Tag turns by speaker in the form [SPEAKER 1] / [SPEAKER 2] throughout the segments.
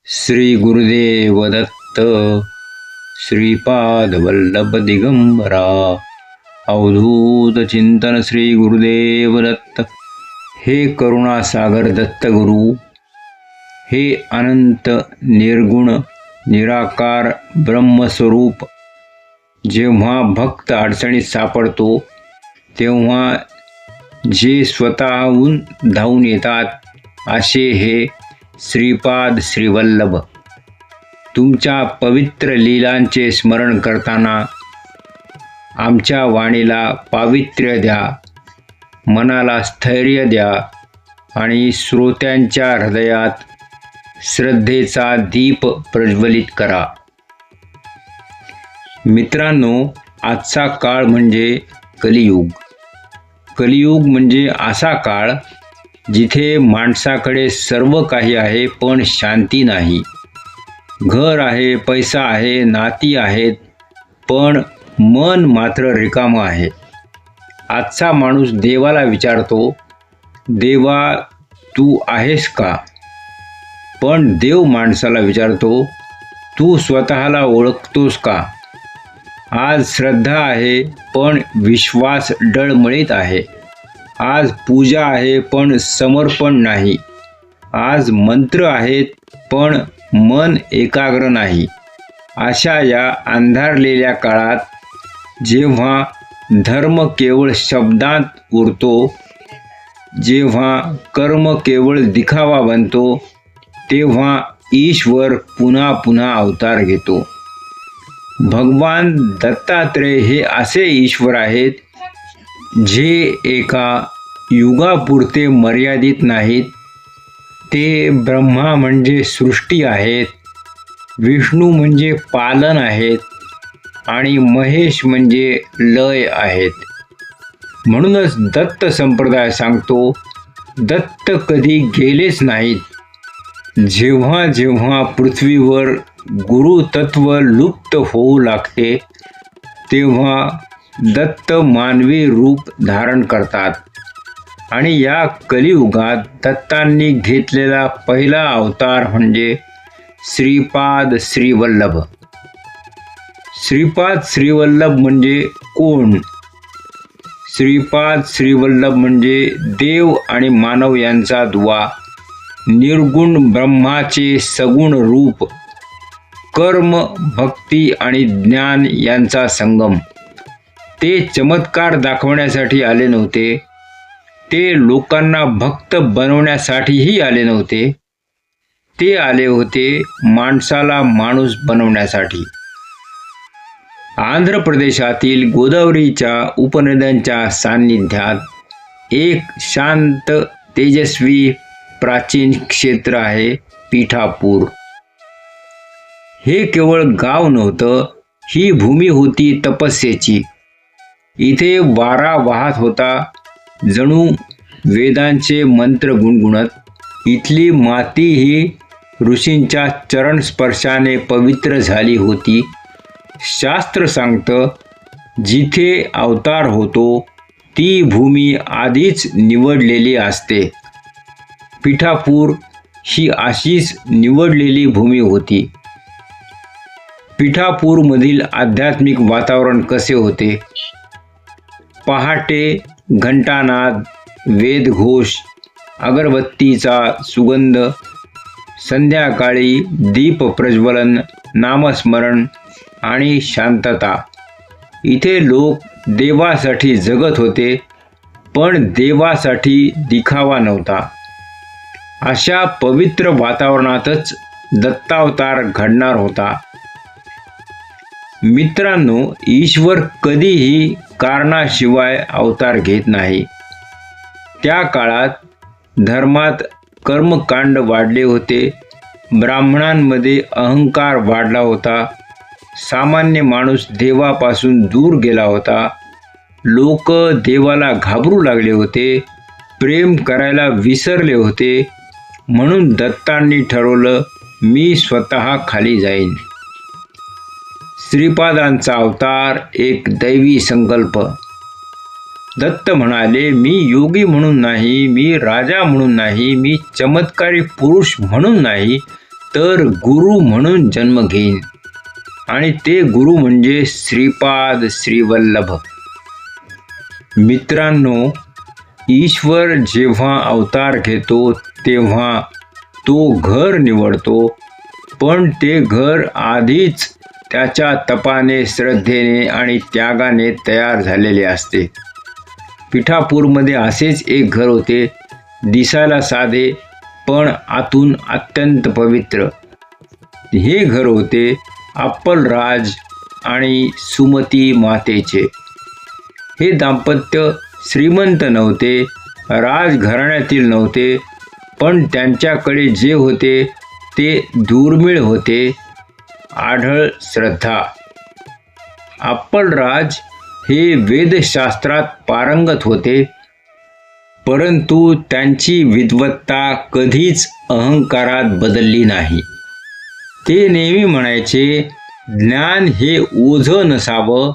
[SPEAKER 1] श्री गुरुदेव दत्त श्रीपाद वल्लभ दिगंबरा अवधूत चिंतन श्री गुरुदेव दत्त। हे करुणासागर दत्तगुरु, हे अनंत निर्गुण निराकार ब्रह्मस्वरूप, जेव्हा भक्त अडचणीत सापडतो तेव्हा जे स्वतःहून धावून येतात असे हे श्रीपाद श्रीवल्लभ, तुमच्या पवित्र लीलांचे स्मरण करताना आमच्या वाणीला पावित्र्य द्या, मनाला स्थैर्य द्या आणि श्रोत्यांच्या हृदयात श्रद्धेचा दीप प्रज्वलित करा। मित्रांनो, आजचा काळ म्हणजे कलियुग। कलियुग म्हणजे असा काळ जिथे माणसाकडे सर्व काही आहे पण शांती नाही। घर आहे, पैसा आहे, नाती आहेत, पण मन मात्र रिकामं आहे। आजचा माणूस देवाला विचारतो, देवा तू आहेस का? पण देव माणसाला विचारतो, तू स्वतःला ओळखतोस का? आज श्रद्धा आहे पण विश्वास डळमळीत आहे। आज पूजा आहे पण समर्पण नाही। आज मंत्र आहेत पण मन एकाग्र नाही। अशा या अंधारलेल्या काळात जेव्हा धर्म केवळ शब्दांत उरतो, जेव्हा कर्म केवळ दिखावा बनतो, तेव्हा ईश्वर पुन्हा पुन्हा अवतार घेतो। भगवान दत्तात्रेय हे असे ईश्वर आहेत जे एका युगापुरते मर्यादित नाहीत। ते ब्रह्मा म्हणजे सृष्टी आहेत, विष्णू म्हणजे पालन आहेत आणि महेश म्हणजे लय आहेत। म्हणूनच दत्त संप्रदाय सांगतो, दत्त कधी गेलेच नाहीत। जेव्हा जेव्हा पृथ्वीवर गुरुतत्व लुप्त होऊ लागते तेव्हा दत्त मानवी रूप धारण करतात आणि या कलियुगात दत्तांनी घेतलेला पहिला अवतार म्हणजे श्रीपाद श्रीवल्लभ। श्रीपाद श्रीवल्लभ म्हणजे कोण? श्रीपाद श्रीवल्लभ म्हणजे देव आणि मानव यांचा दुवा, निर्गुण ब्रह्माचे सगुण रूप, कर्म भक्ती आणि ज्ञान यांचा संगम। ते चमत्कार दाखवण्यासाठी आले नव्हते, ते लोकांना भक्त बनवण्यासाठीही आले नव्हते, ते आले होते माणसाला माणूस बनवण्यासाठी। आंध्र प्रदेशातील गोदावरीच्या उपनद्यांच्या सान्निध्यात एक शांत तेजस्वी प्राचीन क्षेत्र आहे पीठापूर। हे केवळ गाव नव्हतं, ही भूमी होती तपस्येची। इथे वारा वाहत होता जणू वेदांचे मंत्र गुणगुणत। इथली माती ही ऋषींच्या चरण स्पर्शाने पवित्र झाली होती। शास्त्र सांगतं, जिथे अवतार होतो ती भूमी आधीच निवडलेली असते। पीठापूर ही अशीच निवडलेली भूमी होती। पीठापूरमधील आध्यात्मिक वातावरण कसे होते? पहाटे घंटानाद, वेदघोष, अगरबत्तीचा सुगंध, संध्याकाळी दीप प्रज्वलन, नामस्मरण आणि शांतता। इथे लोक देवासाठी जगत होते पण देवासाठी दिखावा नव्हता। अशा पवित्र वातावरणातच दत्तावतार घडणार होता। मित्रांनो, ईश्वर कधीही कारणाशिवाय अवतार घेत नाही। त्या काळात धर्मात कर्मकांड वाढले होते, ब्राह्मणांमध्ये अहंकार वाढला होता, सामान्य माणूस देवापासून दूर गेला होता, लोक देवाला घाबरू लागले होते, प्रेम करायला विसरले होते। म्हणून दत्तांनी ठरवलं, मी स्वतः खाली जाईन। श्रीपादांचा अवतार एक दैवी संकल्प। दत्त म्हणाले, मी योगी म्हणून नाही, मी राजा म्हणून नाही, मी चमत्कारी पुरुष म्हणून नाही, तर गुरु म्हणून जन्म घेईन आणि ते गुरु म्हणजे श्रीपाद श्रीवल्लभ. मित्रांनो, ईश्वर जेव्हा अवतार घेतो तेव्हा तो घर निवडतो, पण ते घर आधीच त्याच्या तपाने, श्रद्धेने आणि त्यागाने तयार झालेले असते. पिठापूरमध्ये असेच एक घर होते, दिसायला साधे पण आतून अत्यंत पवित्र. हे घर होते अप्पलराज आणि सुमती मातेचे. हे दाम्पत्य श्रीमंत नव्हते, राजघराण्यातील नव्हते, पण त्यांच्याकडे जे होते ते दुर्मिळ होते, आढळ श्रद्धा. अप्पलराज हे वेदशास्त्रात पारंगत होते, परंतु त्यांची विद्वत्ता कधीच अहंकारात बदलली नाही. ते नेहमी म्हणायचे, ज्ञान हे ओझं नसावं,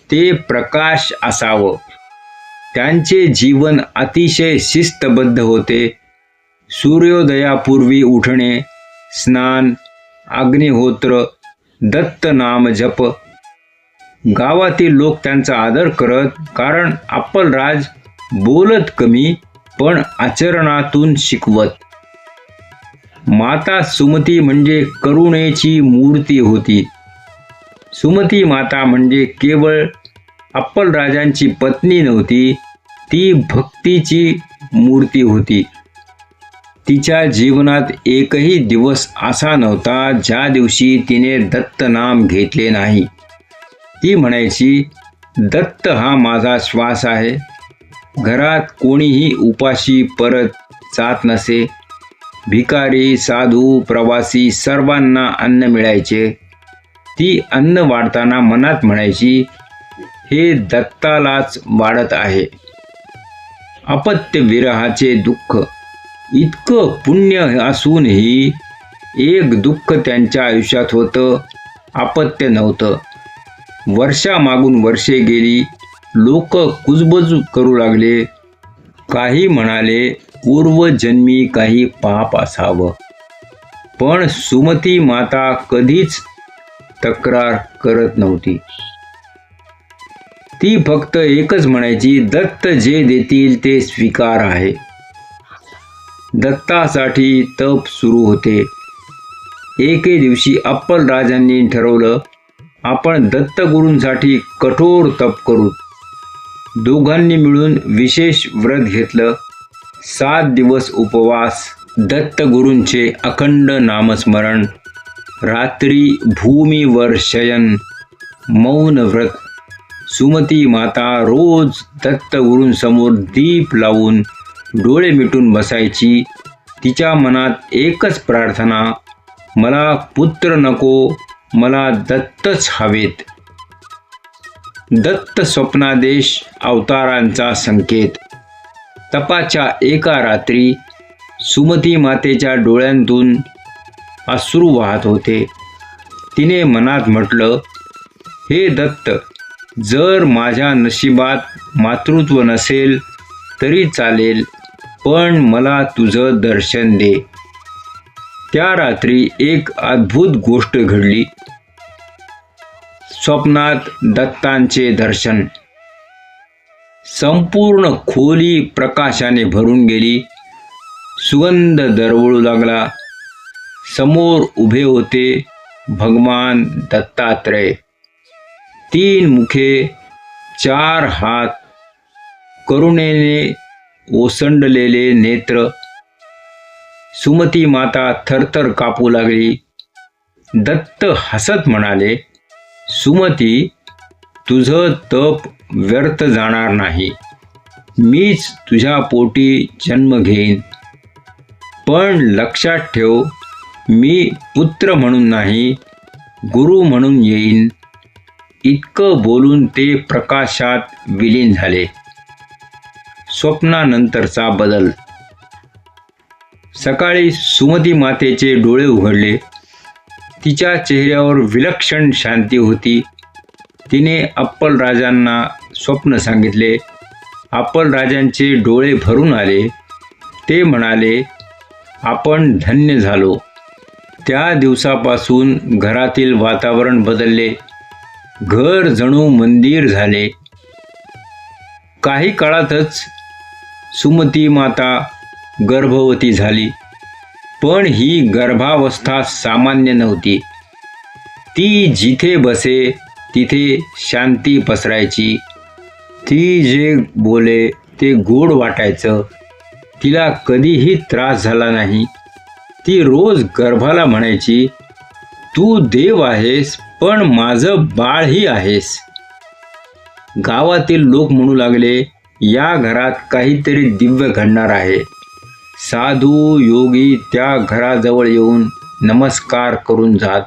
[SPEAKER 1] ते प्रकाश असावं. त्यांचे जीवन अतिशय शिस्तबद्ध होते. सूर्योदयापूर्वी उठणे, स्नान, अग्निहोत्र, दत्त नाम जप. गावातील लोक त्यांचा आदर करत, कारण अप्पलराज बोलत कमी पण आचरणातून शिकवत. माता सुमती म्हणजे करुणेची मूर्ती होती. सुमती माता म्हणजे केवळ अप्पलराजांची पत्नी नव्हती, ती भक्तीची मूर्ती होती. तिच्या जीवनात एकही दिवस असा नव्हता ज्या दिवशी तिने दत्त नाम घेतले नाही. ती म्हणायची, दत्त हा माझा श्वास आहे. घरात कोणीही उपाशी परत जात नसे. भिकारी, साधू, प्रवासी सर्वांना अन्न मिळायचे. ती अन्न वाढताना मनात म्हणायची, हे दत्तालाच वाढत आहे. अपत्य विरहाचे दुःख. इतकं पुण्य असूनही एक दुःख त्यांच्या आयुष्यात होतं, अपत्य नव्हतं. वर्षामागून वर्षे गेली. लोक कुजबूज करू लागले. काही म्हणाले पूर्वजन्मी काही पाप असावं, पण सुमती माता कधीच तक्रार करत नव्हती. ती फक्त एकच म्हणायची, दत्त जे देतील ते स्वीकार आहे. दत्तासाठी तप सुरू होते. एके दिवशी अप्पलराजांनी ठरवलं, आपण दत्तगुरूंसाठी कठोर तप करू. दोघांनी मिळून विशेष व्रत घेतलं. 7 दिवस उपवास, दत्तगुरूंचे अखंड नामस्मरण, रात्री भूमीवर शयन, मौन व्रत. सुमती माता रोज दत्तगुरूंसमोर दीप लावून डोळे मिटून बसायची. तिच्या मनात एकच प्रार्थना, मला पुत्र नको, मला दत्तच हवेत. दत्त स्वप्नादेश अवतारांचा संकेत. तपाच्या एका रात्री सुमती मातेच्या डोळ्यांतून अश्रू वाहत होते. तिने मनात म्हटलं, हे दत्त, जर माझ्या नशिबात मातृत्व नसेल तरी चालेल, पण मला तुझं दर्शन दे. त्या रात्री एक अद्भुत गोष्ट घडली. स्वप्नात दत्तांचे दर्शन. संपूर्ण खोली प्रकाशाने भरून गेली. सुगंध दरवळू लागला. समोर उभे होते भगवान दत्तात्रय. 3 मुखे, 4 हात, करुणेने ओसंडलेले नेत्र. सुमती माता थरथर कापू लागली. दत्त हसत म्हणाले, सुमती, तुझं तप व्यर्थ जाणार नाही. मीच तुझ्या पोटी जन्म घेईन. पण लक्षात ठेव, मी पुत्र म्हणून नाही, गुरु म्हणून येईन. इतकं बोलून ते प्रकाशात विलीन झाले. स्वप्नानंतरचा बदल. सकाळी सुमती मातेचे डोळे उघडले. तिच्या चेहऱ्यावर विलक्षण शांती होती. तिने अप्पलराजांना स्वप्न सांगितले. अप्पलराजांचे डोळे भरून आले. ते म्हणाले, आपण धन्य झालो. त्या दिवसापासून घरातील वातावरण बदलले. घर जणू मंदिर झाले. काही काळातच सुमती माता गर्भवती झाली. पण ही गर्भावस्था सामान्य नव्हती. ती जिथे बसे तिथे शांती पसरायची. ती जे बोले ते गोड वाटायचं. तिला कधीही त्रास झाला नाही. ती रोज गर्भाला म्हणायची, तू देव आहेस, पण माझं बाळही आहेस. गावातील लोक म्हणू लागले, या घरात काहीतरी दिव्य घडणार आहे. साधू योगी त्या घराजवळ येऊन नमस्कार करून जात.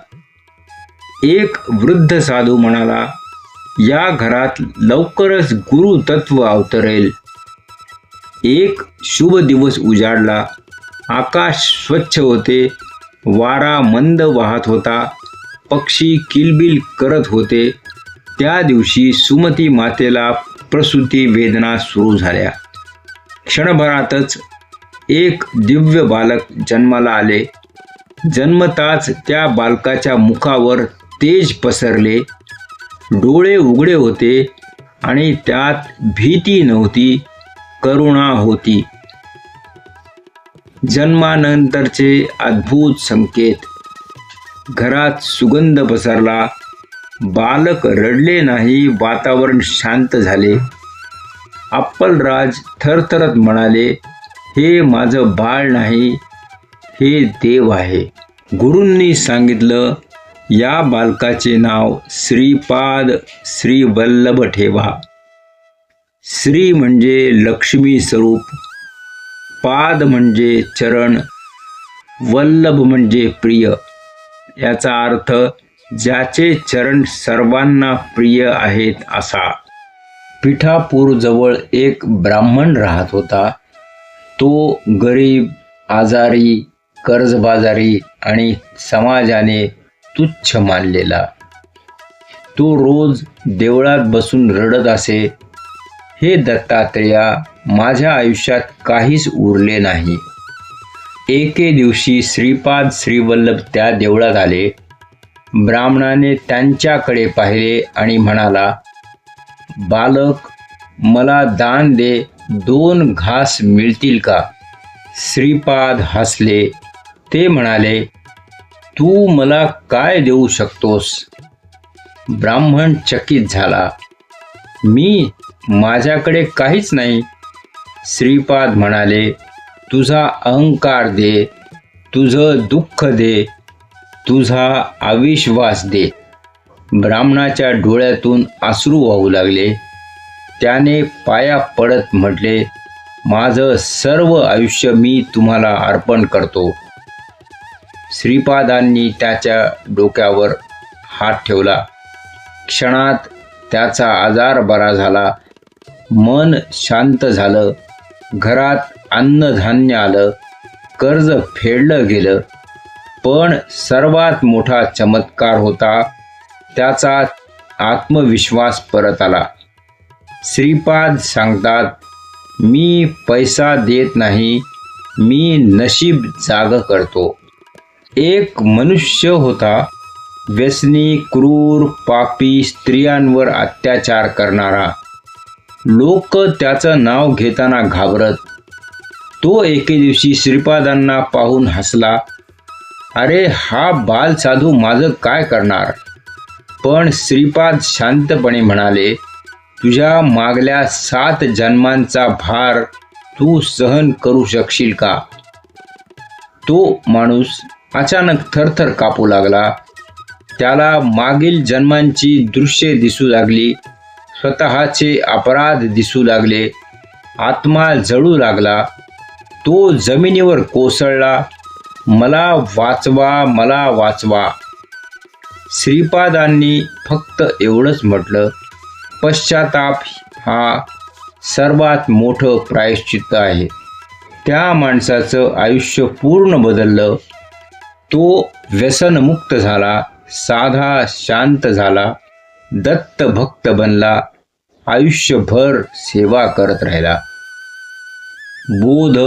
[SPEAKER 1] एक वृद्ध साधू म्हणाला, या घरात लवकरच गुरु तत्व अवतरेल. एक शुभ दिवस उजाडला. आकाश स्वच्छ होते. वारा मंद वाहत होता. पक्षी किलबिल करत होते. त्या दिवशी सुमती मातेला प्रसूती वेदना सुरू झाल्या. क्षणभरातच एक दिव्य बालक जन्माला आले. जन्मताच त्या बालकाच्या मुखावर तेज पसरले. डोळे उघडे होते आणि त्यात भीती नव्हती, करुणा होती. जन्मानंतरचे अद्भुत संकेत. घरात सुगंध पसरला. बालक रडले नाही. वातावरण शांत झाले. अप्पलराज थरथरत म्हणाले, हे माझं बाळ नाही, हे देव आहे. गुरूंनी सांगितलं, या बालकाचे नाव श्रीपाद श्रीवल्लभ ठेवा. श्री म्हणजे लक्ष्मी स्वरूप, पाद म्हणजे चरण, वल्लभ म्हणजे प्रिय. याचा अर्थ ज्याचे चरण सर्वांना प्रिय आहेत असा. पिठापूरजवळ एक ब्राह्मण राहत होता. तो गरीब, आजारी, कर्जबाजारी आणि समाजाने तुच्छ मानलेला. तो रोज देवळात बसून रडत असे, हे दत्तात्रेया, माझ्या आयुष्यात काहीच उरले नाही. एके दिवशी श्रीपाद श्रीवल्लभ त्या देवळात आले. ब्राह्मणाने त्यांच्याकडे पाहिले आणि म्हणाला, बालक, मला दान दे, 2 घास मिळतील का? श्रीपाद हसले. ते म्हणाले, तू मला काय देऊ शकतोस? ब्राह्मण चकित झाला. माझ्याकडे काहीच नाही. श्रीपाद म्हणाले, तुझा अहंकार दे, तुझं दुःख दे, तुझा अविश्वास दे. ब्राह्मणाच्या डोळ्यातून अश्रू वाहू लागले. त्याने पाया पडत म्हटले, माझं सर्व आयुष्य मी तुम्हाला अर्पण करतो. श्रीपादांनी त्याच्या डोक्यावर हात ठेवला. क्षणात त्याचा आजार बरा झाला. मन शांत झालं. घरात अन्नधान्य आलं. कर्ज फेडलं गेलं. पण सर्वात मोठा चमत्कार होता, त्याचा आत्मविश्वास परत आला. श्रीपाद सांगतात, मी पैसा देत नाही, मी नशीब जाग करतो. एक मनुष्य होता, व्यसनी, क्रूर, पापी, स्त्रियांवर अत्याचार करणारा. लोक त्याचं नाव घेताना घाबरत. तो एके दिवशी श्रीपादांना पाहून हसला. अरे, हा बालसाधू माझं काय करणार? पण श्रीपाद शांतपणे म्हणाले, तुझ्या मागल्या 7 जन्मांचा भार तू सहन करू शकशील का? तो माणूस अचानक थरथर कापू लागला. त्याला मागील जन्मांची दृश्ये दिसू लागली. स्वतःचे अपराध दिसू लागले. आत्मा जळू लागला. तो जमिनीवर कोसळला. मला वाचवा, मला वाचवा. श्रीपादांनी फक्त एवढंच म्हटलं, पश्चाताप हा सर्वात मोठं प्रायश्चित्त आहे. त्या माणसाचं आयुष्य पूर्ण बदललं. तो व्यसनमुक्त झाला. साधा, शांत झाला. दत्त भक्त बनला. आयुष्यभर सेवा करत राहिला. बोध,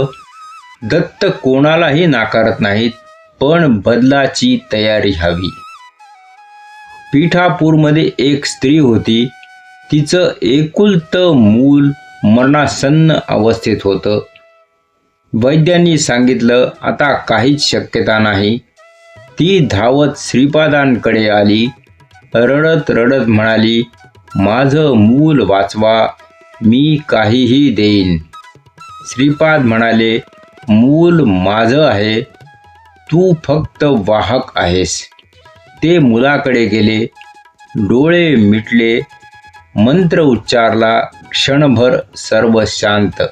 [SPEAKER 1] दत्त कोणालाही नाकारत नाहीत, पण बदलाची तयारी हवी. पीठापूरमध्ये एक स्त्री होती. तिचं एकुलतं मूल मरणासन्न अवस्थेत होतं. वैद्यांनी सांगितलं आता काहीच शक्यता नाही. ती धावत श्रीपादांकडे आली. रडत रडत म्हणाली, माझं मूल वाचवा, मी काहीही देईन. श्रीपाद म्हणाले, मूल माझं आहे, तू फक्त वाहक आहेस. ते मुलाकडे गेले, डोळे मिटले, मंत्र उच्चारला. क्षणभर सर्व शांत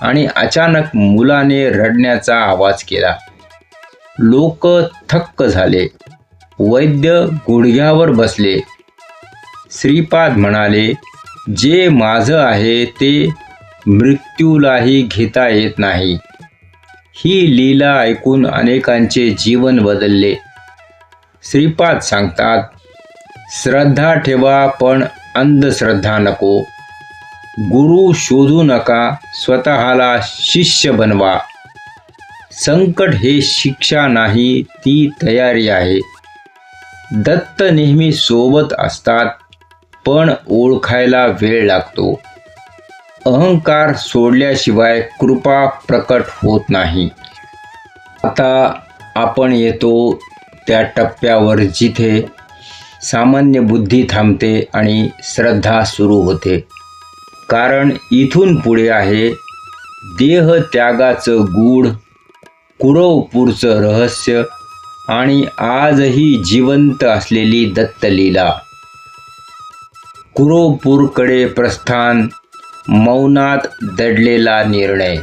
[SPEAKER 1] आणि अचानक मुलाने रडण्याचा आवाज केला. लोक थक्क झाले. वैद्य गुडघ्यावर बसले. श्रीपाद म्हणाले, जे माझं आहे ते मृत्यूलाही घेता येत नाही. ही लीला ऐकून अनेकांचे जीवन बदलले. श्रीपाद सांगतात, श्रद्धा ठेवा पण अंधश्रद्धा नको. गुरु शोधू नका, स्वतःला शिष्य बनवा. संकट हे शिक्षा नाही, ती तयारी आहे. दत्त नेहमी सोबत असतात, पण ओळखायला वेळ लागतो. अहंकार सोडल्याशिवाय कृपा प्रकट होत नाही. आता आपण येतो त्या टप्प्यावर जिथे सामान्य बुद्धी थांबते आणि श्रद्धा सुरू होते. कारण इथून पुढे आहे देह त्यागाचं गूढ, कुरवपूरचं रहस्य आणि आजही जिवंत असलेली दत्तलीला. कुरवपूरकडे प्रस्थान, मौनात दडलेला निर्णय.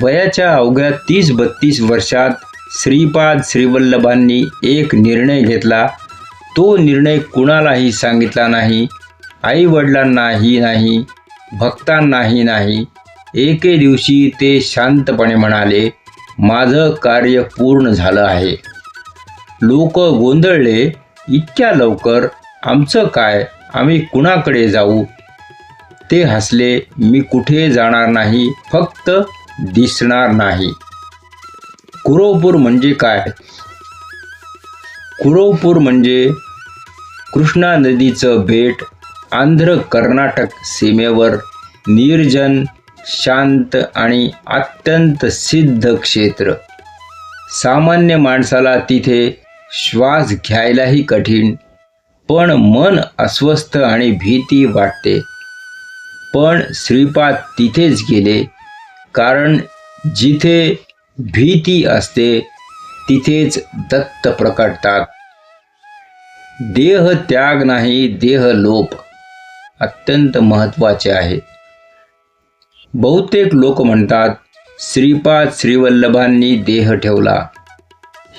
[SPEAKER 1] वयाच्या अवघ्या 30-32 वर्षात श्रीपाद श्रीवल्लभांनी एक निर्णय घेतला. तो निर्णय कुणालाही सांगितला नाही, आई वडिलांनाही नाही, भक्तांनाही नाही. एके दिवशी ते शांतपणे म्हणाले, माझं कार्य पूर्ण झालं आहे. लोक गोंधळले, इतक्या लवकर? आमचं काय? आम्ही कुणाकडे जाऊ? ते हसले, मी कुठे जाणार नाही, फक्त दिसणार नाही. कुरवपूर म्हणजे काय? कुरवपूर म्हणजे कृष्णा नदीचं बेट, आंध्र कर्नाटक सीमेवर निर्जन, शांत आणि अत्यंत सिद्ध क्षेत्र. सामान्य माणसाला तिथे श्वास घ्यायलाही कठीण, पण मन अस्वस्थ आणि भीती वाटते. पण श्रीपाद तिथेच गेले, कारण जिथे भीती असते तिथेच दत्त प्रकटतात. देह त्याग नाही, देह लोप अत्यंत महत्त्वाचे आहे. बहुतेक लोक म्हणतात श्रीपाद श्रीवल्लभांनी देह ठेवला.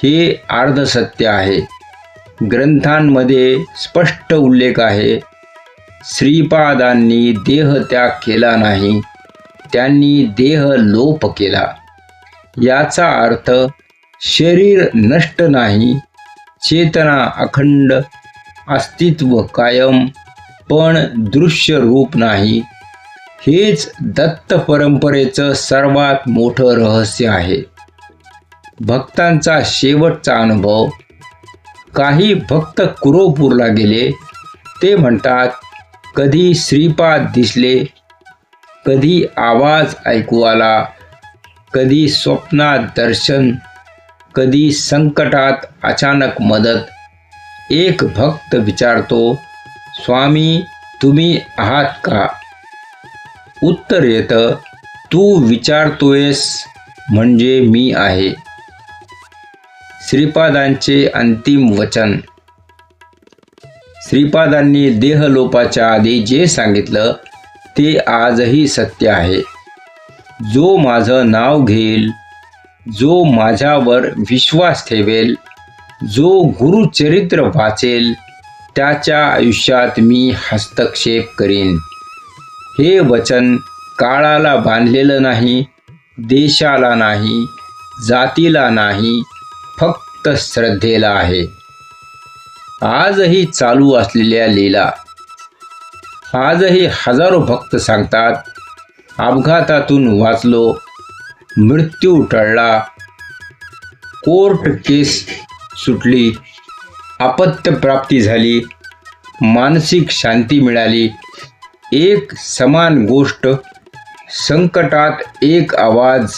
[SPEAKER 1] हे अर्धसत्य आहे. ग्रंथांमध्ये स्पष्ट उल्लेख आहे, श्रीपादांनी देह त्याग केला नाही, त्यांनी देह लोप केला. याचा अर्थ शरीर नष्ट नाही, चेतना अखंड, अस्तित्व कायम, पण दृश्य रूप नाही. हेच दत्त परंपरेचं सर्वात मोठं रहस्य आहे. भक्तांचा शेवटचा अनुभव. काही भक्त कुरवपूरला गेले. ते म्हणतात, कधी श्रीपाद दिसले, कधी आवाज ऐकू आला, कधी स्वप्नात दर्शन, कधी संकटात अचानक मदत. एक भक्त विचारतो, स्वामी तुम्ही आहात का? उत्तर येतं, तू विचारतोयस म्हणजे मी आहे. श्रीपादांचे अंतिम वचन. श्रीपादांनी देहलोपाच्या आधी जे सांगितलं ते आजही सत्य आहे. जो माझं नाव घेईल, जो माझ्यावर विश्वास ठेवेल, जो गुरुचरित्र वाचेल, त्याच्या आयुष्यात मी हस्तक्षेप करीन. हे वचन काळाला बांधलेलं नाही, देशाला नाही, जातीला नाही, फक्त श्रद्धेला आहे. आजही चालू असलेल्या लीला. आजही हजारो भक्त सांगतात, अपघातातून वाचलो, मृत्यू टळला, कोर्ट केस सुटली, अपत्य प्राप्ती झाली, मानसिक शांती मिळाली. एक समान गोष्ट, संकटात एक आवाज,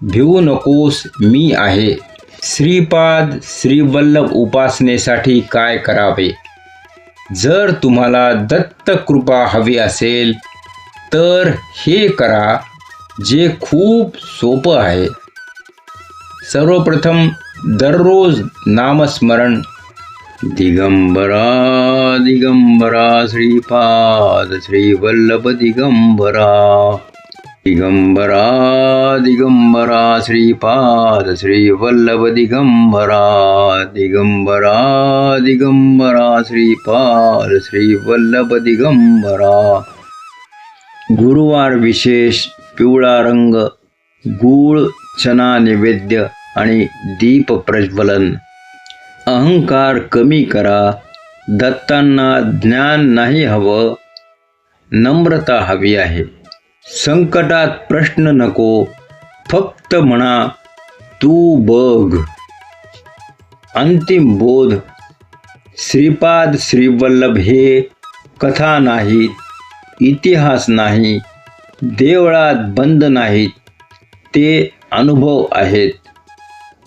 [SPEAKER 1] भिवू नकोस मी आहे. श्रीपाद श्रीवल्लभ उपासनेसाठी काय करावे? जर तुम्हाला दत्त कृपा हवी असेल तर हे करा, जे खूप सोपं आहे. सर्वप्रथम दररोज नामस्मरण. दिगंबरा दिगंबरा श्रीपाद श्रीवल्लभ दिगंबरा. दिगंबरा दिगंबरा श्रीपाद श्रीवल्लभ दिगंबरा. दिगंबरा दिगंबरा श्रीपाद श्रीवल्लभ दिगंबरा. गुरुवार विशेष पिवळा रंग, गूळ चना नैवेद्य आणि दीप प्रज्वलन. अहंकार कमी करा. दत्तांना ज्ञान नाही हवं, नम्रता हवी आहे. संकटात प्रश्न नको, फक्त म्हणा तू बघ. अंतिम बोध. श्रीपाद श्रीवल्लभ हे कथा नाहीत, इतिहास नाही, देवळात बंद नाहीत, ते अनुभव आहेत.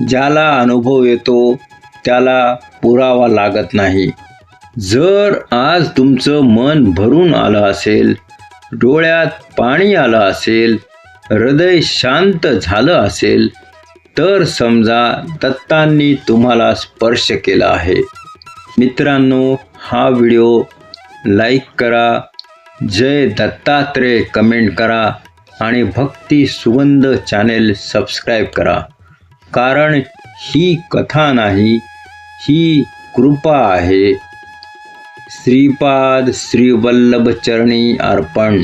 [SPEAKER 1] ज्याला अनुभव येतो त्याला पुरावा लागत नाही. जर आज तुमचं मन भरून आलं असेल, डोळ्यात पाणी आलं असेल, हृदय शांत झालं असेल, तर समजा दत्तांनी तुम्हाला स्पर्श केला आहे. मित्रांनो, हा व्हिडिओ लाईक करा, जय दत्तात्रेय कमेंट करा आणि भक्ती सुगंध चॅनेल सबस्क्राईब करा. कारण ही कथा नाही, ही कृपा आहे. श्रीपाद श्रीवल्लभ चरणी अर्पण.